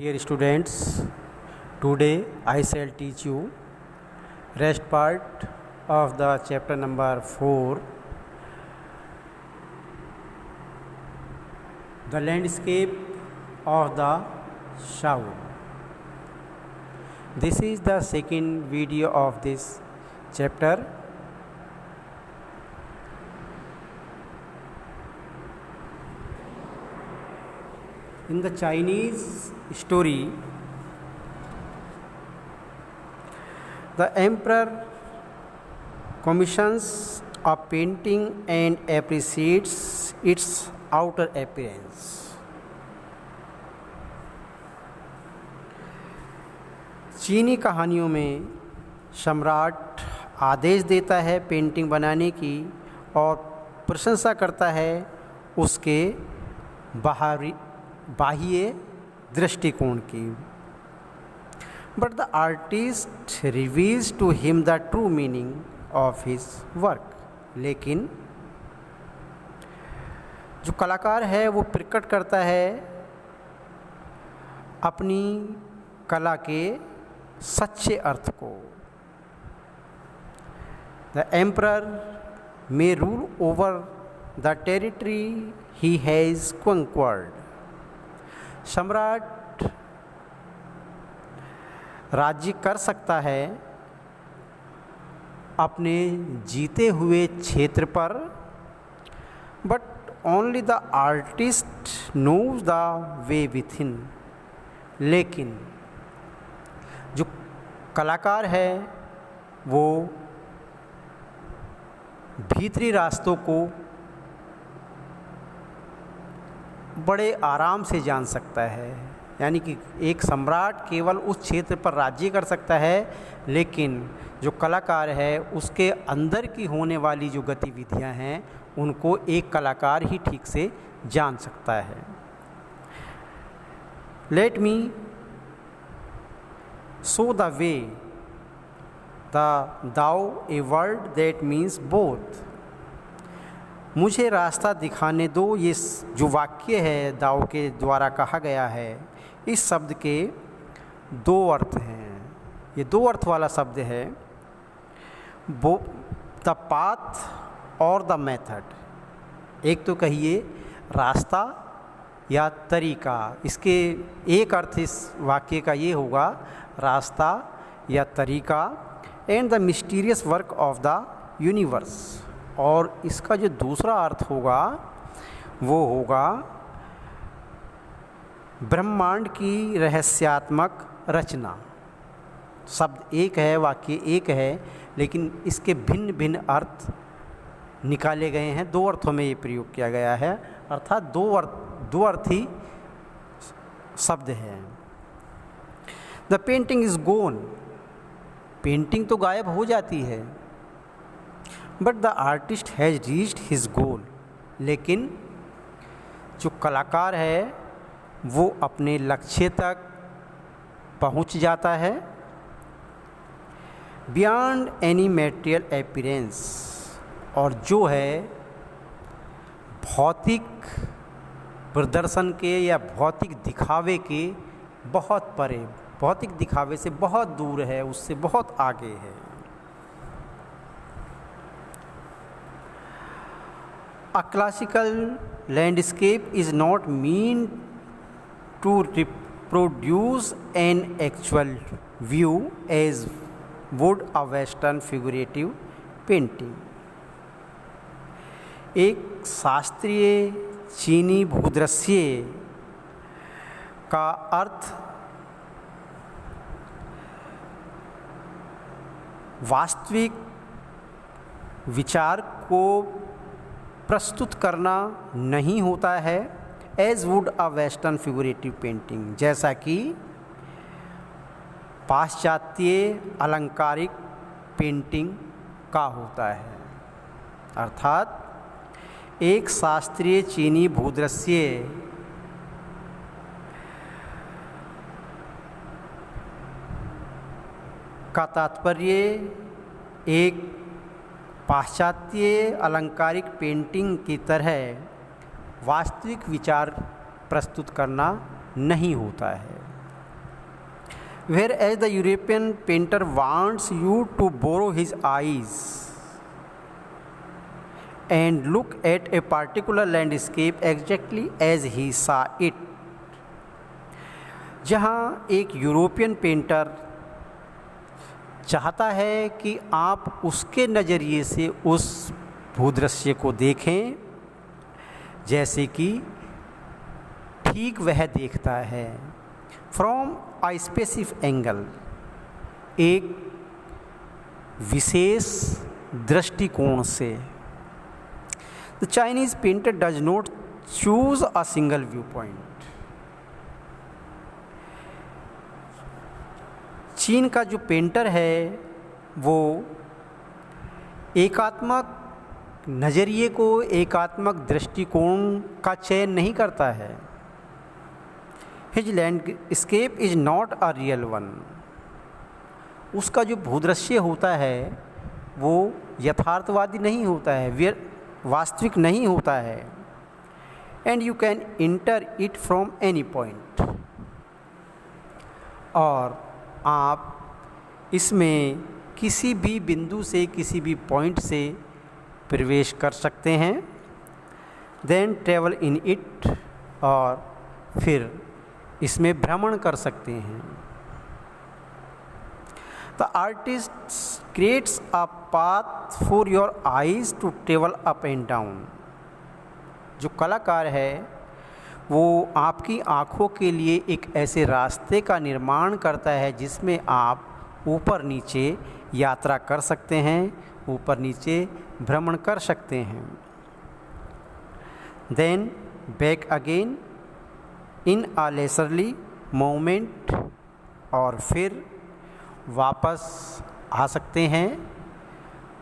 Dear students, today I shall teach you rest part of the chapter number 4, the landscape of the Shao. This is the second video of this chapter. In the Chinese story, the emperor commissions a painting and appreciates its outer appearance. चीनी कहानियों में सम्राट आदेश देता है painting बनाने की और प्रशंसा करता है उसके बाह्य दृष्टिकोण की. But the artist reveals to him the true meaning of his work. लेकिन जो कलाकार है वो प्रकट करता है अपनी कला के सच्चे अर्थ को. The emperor may rule over the territory he has conquered. सम्राट राज्य कर सकता है अपने जीते हुए क्षेत्र पर, but only the artist knows the way within. लेकिन जो कलाकार है वो भीतरी रास्तों को बड़े आराम से जान सकता है. यानी कि एक सम्राट केवल उस क्षेत्र पर राज्य कर सकता है, लेकिन जो कलाकार है उसके अंदर की होने वाली जो गतिविधियां हैं उनको एक कलाकार ही ठीक से जान सकता है. Let me show the way the Dao a word that means both. मुझे रास्ता दिखाने दो, ये जो वाक्य है दाओ के द्वारा कहा गया है, इस शब्द के दो अर्थ हैं. ये दो अर्थ वाला शब्द है, वो द पाथ और द मेथड. एक तो कहिए रास्ता या तरीका. इसके एक अर्थ इस वाक्य का ये होगा रास्ता या तरीका. And the mysterious work of the universe. और इसका जो दूसरा अर्थ होगा वो होगा ब्रह्मांड की रहस्यात्मक रचना. शब्द एक है, वाक्य एक है, लेकिन इसके भिन्न भिन्न अर्थ निकाले गए हैं. दो अर्थों में ये प्रयोग किया गया है, अर्थात दो अर्थी शब्द है. The painting is gone. Painting तो गायब हो जाती है, but the artist has reached his goal. लेकिन जो कलाकार है वो अपने लक्ष्य तक पहुंच जाता है. Beyond any material appearance. और जो है भौतिक प्रदर्शन के या भौतिक दिखावे के बहुत परे, भौतिक दिखावे से बहुत दूर है, उससे बहुत आगे है. A classical landscape is not meant to reproduce an actual view as would a Western figurative painting. एक शास्त्रीय चीनी भूदृश्य का अर्थ वास्तविक विचार को प्रस्तुत करना नहीं होता है, as would a western figurative painting. जैसा कि पाश्चात्य अलंकारिक पेंटिंग का होता है. अर्थात एक शास्त्रीय चीनी भूदृश्य का तात्पर्य एक पाश्चात्य अलंकारिक पेंटिंग की तरह वास्तविक विचार प्रस्तुत करना नहीं होता है. whereas the European painter wants you to borrow his eyes and look at a particular landscape exactly as he saw it. जहाँ एक यूरोपियन पेंटर चाहता है कि आप उसके नज़रिए से उस भूदृश्य को देखें जैसे कि ठीक वह देखता है, फ्रॉम अ स्पेसिफिक एंगल, एक विशेष दृष्टिकोण से। The Chinese painter does not choose a single view point. चीन का जो पेंटर है वो एकात्मक नज़रिए को, एकात्मक दृष्टिकोण का चयन नहीं करता है। His landscape is not a real one. उसका जो भूदृश्य होता है वो यथार्थवादी नहीं होता है, वास्तविक नहीं होता है। And you can inter it from any point. और आप इसमें किसी भी बिंदु से, किसी भी पॉइंट से प्रवेश कर सकते हैं। देन ट्रेवल इन इट, और फिर इसमें भ्रमण कर सकते हैं। The artist creates a path for your eyes to travel up and down. जो कलाकार है वो आपकी आँखों के लिए एक ऐसे रास्ते का निर्माण करता है जिसमें आप ऊपर नीचे यात्रा कर सकते हैं, ऊपर नीचे भ्रमण कर सकते हैं। Then back again in a lesserly moment, और फिर वापस आ सकते हैं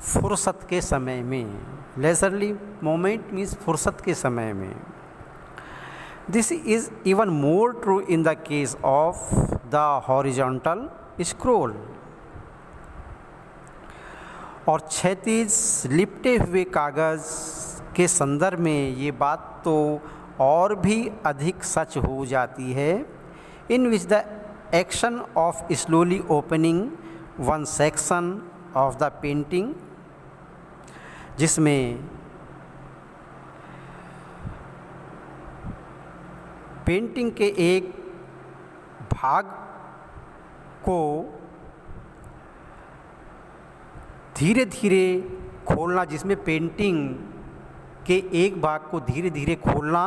फुर्सत के समय में। लेसरली मोमेंट मीन्स फुर्सत के समय में। This is even more true in the case of the horizontal scroll। और क्षैतिज लिपटे हुए कागज़ के संदर्भ में ये बात तो और भी अधिक सच हो जाती है। In which the action of slowly opening one section of the painting, जिसमें पेंटिंग के एक भाग को धीरे धीरे खोलना, जिसमें पेंटिंग के एक भाग को धीरे धीरे खोलना।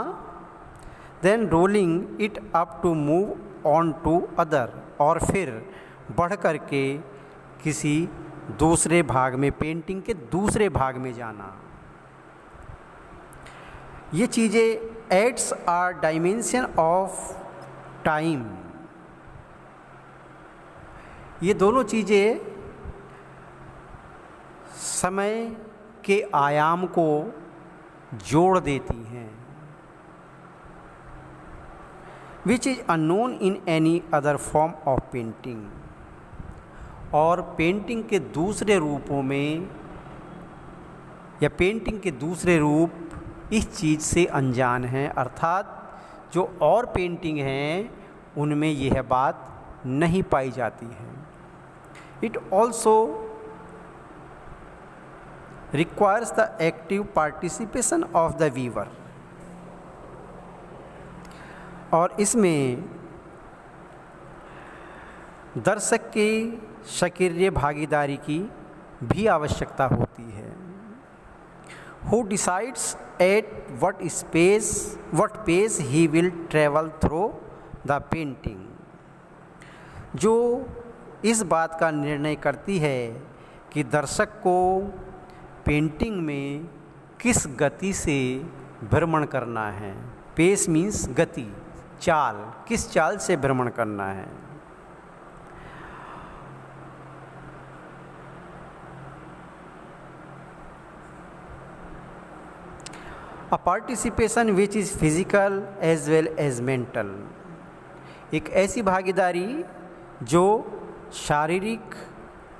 Then rolling it up to move on to other, और फिर बढ़ कर के किसी दूसरे भाग में, पेंटिंग के दूसरे भाग में जाना। ये चीज़ें adds are dimension of time. ये दोनों चीज़ें समय के आयाम को जोड़ देती हैं। Which is unknown in any other form of painting. और पेंटिंग के दूसरे रूपों में, या पेंटिंग के दूसरे रूप इस चीज़ से अनजान हैं, अर्थात जो और पेंटिंग हैं उनमें यह बात नहीं पाई जाती है। It also requires the active participation of the weaver. और इसमें दर्शक की सक्रिय भागीदारी की भी आवश्यकता होती है। Who decides at what pace he will travel through the painting। जो इस बात का निर्णय करती है कि दर्शक को पेंटिंग में किस गति से भ्रमण करना है। पेस मीन्स गति, चाल, किस चाल से भ्रमण करना है। A participation which is physical as well as mental। एक ऐसी भागीदारी जो शारीरिक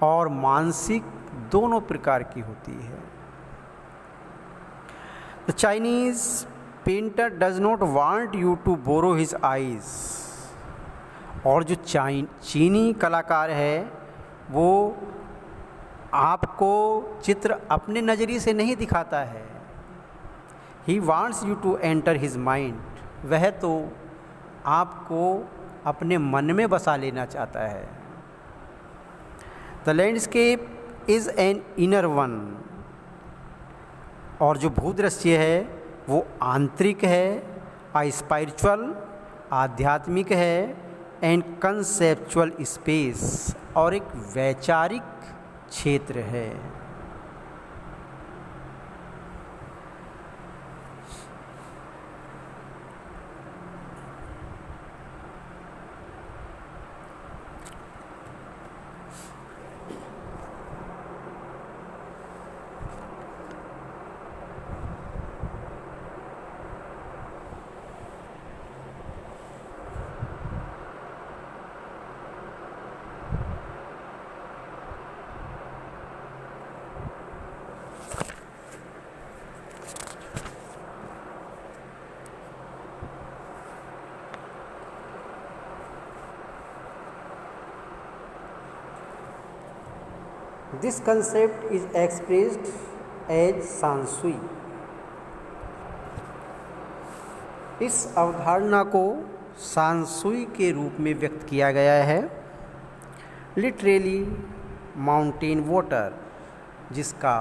और मानसिक दोनों प्रकार की होती है। The Chinese painter does not want you to borrow his eyes और जो चीनी कलाकार है वो आपको चित्र अपने नज़रिए से नहीं दिखाता है। He wants you to enter his mind, वह तो आपको अपने मन में बसा लेना चाहता है। The landscape is an inner one, और जो भूदृश्य है वो आंतरिक है, स्पिरिचुअल आध्यात्मिक है, एंड कंसेप्चुअल स्पेस, और एक वैचारिक क्षेत्र है। This concept is expressed as सांसुई। इस अवधारणा को सांसुई के रूप में व्यक्त किया गया है। लिटरेली माउंटेन वाटर, जिसका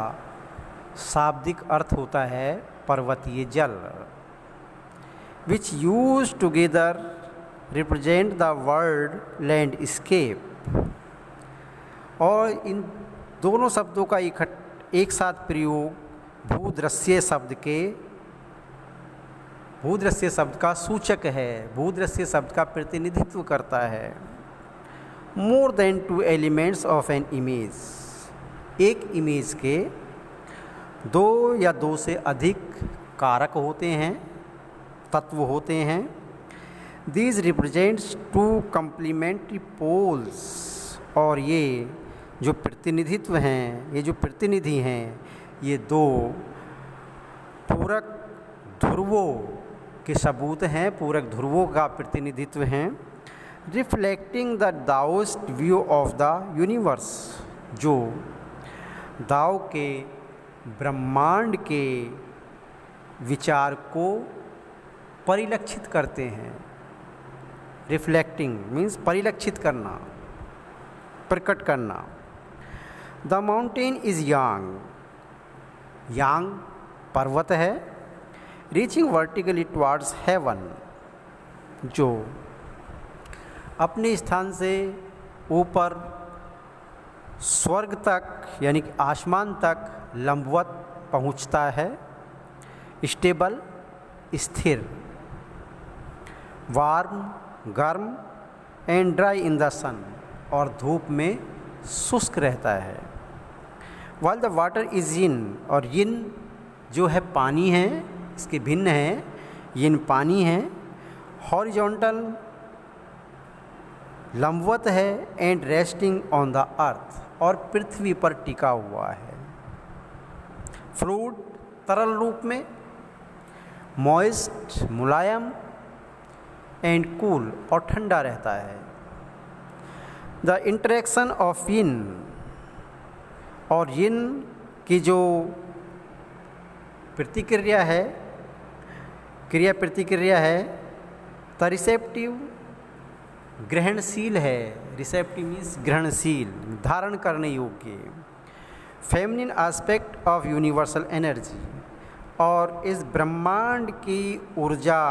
शाब्दिक अर्थ होता है पर्वतीय जल, विच use together represent the word landscape. और इन दोनों शब्दों का एक साथ प्रयोग भूदृश्य शब्द का सूचक है, भूदृश्य शब्द का प्रतिनिधित्व करता है। More than 2 elements of an image, एक इमेज के 2 या 2 से अधिक कारक होते हैं, तत्व होते हैं। दीज रिप्रेजेंट्स 2 कंप्लीमेंट्री पोल्स, और ये जो प्रतिनिधित्व हैं, ये जो प्रतिनिधि हैं, ये 2 पूरक ध्रुवों के सबूत हैं, पूरक ध्रुवों का प्रतिनिधित्व हैं। Reflecting the Daoist view of the universe, जो दाओ के ब्रह्मांड के विचार को परिलक्षित करते हैं। रिफ्लेक्टिंग मीन्स परिलक्षित करना, प्रकट करना। द माउंटेन इज़ यांग, यांग पर्वत है। रीचिंग वर्टिकली टुवार्ड्स हेवन, जो अपने स्थान से ऊपर स्वर्ग तक यानी कि आसमान तक लंबवत पहुंचता है। स्टेबल स्थिर, वार्म गर्म, एंड ड्राई इन द सन, और धूप में शुष्क रहता है। वाइल द वाटर इज़ यिन, और यिन जो है पानी है, इसके भिन्न है। यिन पानी है। हॉरिजॉन्टल लंबवत है, and resting on the earth, और पृथ्वी पर टिका हुआ है। फ्लूइड तरल रूप में, मॉइस्ट मुलायम, एंड कूल और ठंडा रहता है। द इंटरेक्शन ऑफ यिन, और यिन की जो प्रतिक्रिया है, क्रिया प्रतिक्रिया है, द रिसेप्टिव ग्रहणशील है। रिसेप्टिव मीन्स ग्रहणशील, धारण करने योग्य। Feminine aspect of universal energy, और इस ब्रह्मांड की ऊर्जा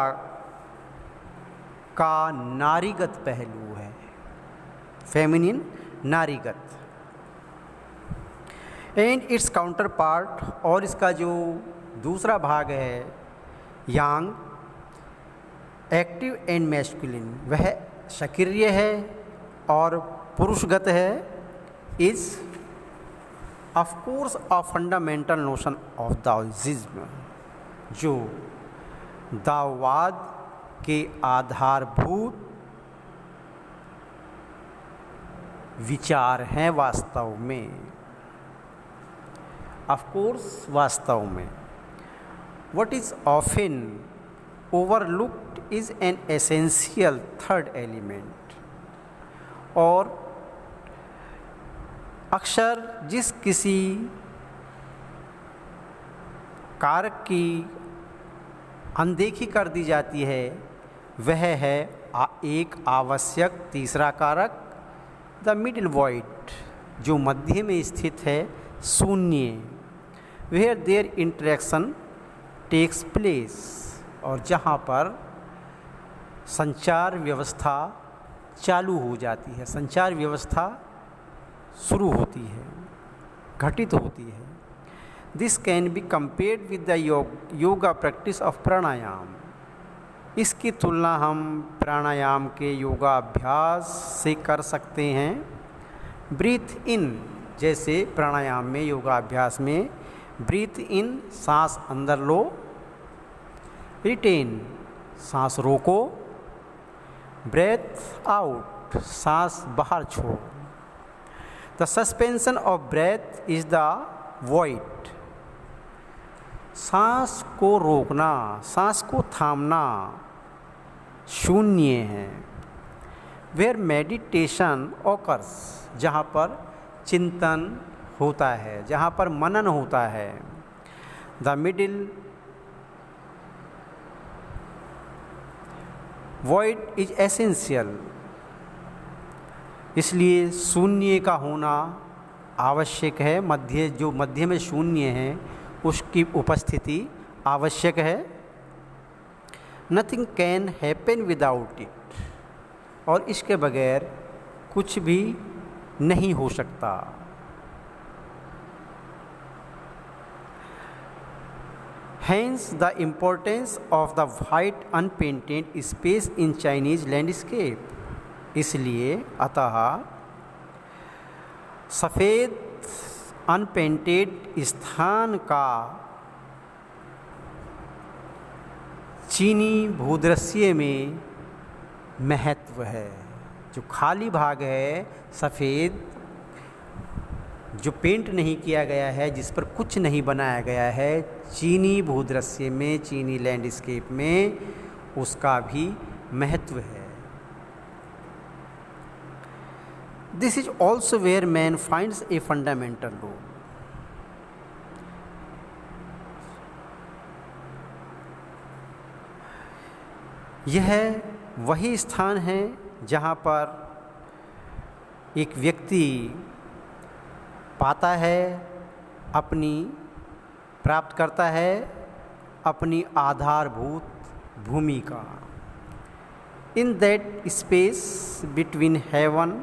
का नारीगत पहलू है। फेमिनिन नारीगत। एंड इट्स काउंटर पार्ट, और इसका जो दूसरा भाग है यांग, एक्टिव एंड मैस्कुलिन, वह सक्रिय है और पुरुषगत है। Is of course a fundamental notion of Daoism, जो दाओवाद के आधारभूत विचार हैं वास्तव में। ऑफ कोर्स वास्तव में। What is often overlooked is an essential third element, और अक्सर जिस किसी कारक की अनदेखी कर दी जाती है वह है एक आवश्यक तीसरा कारक, द मिडिल वॉइड, जो मध्य में स्थित है, शून्य, where there interaction takes place, और जहाँ पर संचार व्यवस्था चालू हो जाती है, संचार व्यवस्था शुरू होती है, घटित होती है। This can be compared with the yoga practice of pranayama. इसकी तुलना हम प्राणायाम के योगाभ्यास से कर सकते हैं। ब्रीथ इन, जैसे प्राणायाम में, योगाभ्यास में ब्रीथ इन सांस अंदर लो, रिटेन सांस रोको, ब्रेथ आउट सांस बाहर छोड़ो। The suspension of breath is the void. सांस को रोकना, सांस को थामना शून्य है। वेयर मेडिटेशन ऑकर्स, जहाँ पर चिंतन होता है, जहाँ पर मनन होता है। The middle void is essential, इसलिए शून्य का होना आवश्यक है। जो मध्य में शून्य है उसकी उपस्थिति आवश्यक है। Nothing can happen without it, और इसके बगैर कुछ भी नहीं हो सकता। Hence the importance of the white unpainted space in Chinese landscape. इसलिए अतः सफ़ेद अनपेंटेड स्थान का चीनी भूदृश्य में महत्व है। जो खाली भाग है, सफ़ेद, जो पेंट नहीं किया गया है, जिस पर कुछ नहीं बनाया गया है, चीनी भूदृश्य में, चीनी लैंडस्केप में, उसका भी महत्व है। This is also where man finds a fundamental role. यह वही स्थान है जहाँ पर एक व्यक्ति पाता है, प्राप्त करता है अपनी आधारभूत भूमिका। In that space between heaven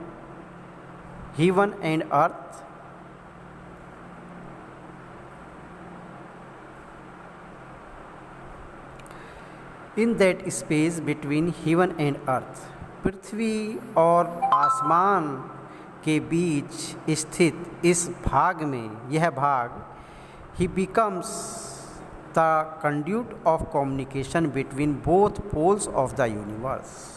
and earth, in that space between heaven and earth, पृथ्वी और आसमान के बीच स्थित इस भाग में, यह भाग, he becomes the conduit of communication between both poles of the universe.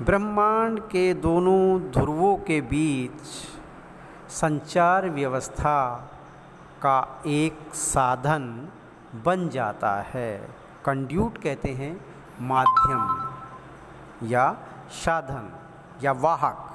ब्रह्मांड के दोनों ध्रुवों के बीच संचार व्यवस्था का एक साधन बन जाता है। कंड्यूट कहते हैं माध्यम या साधन या वाहक।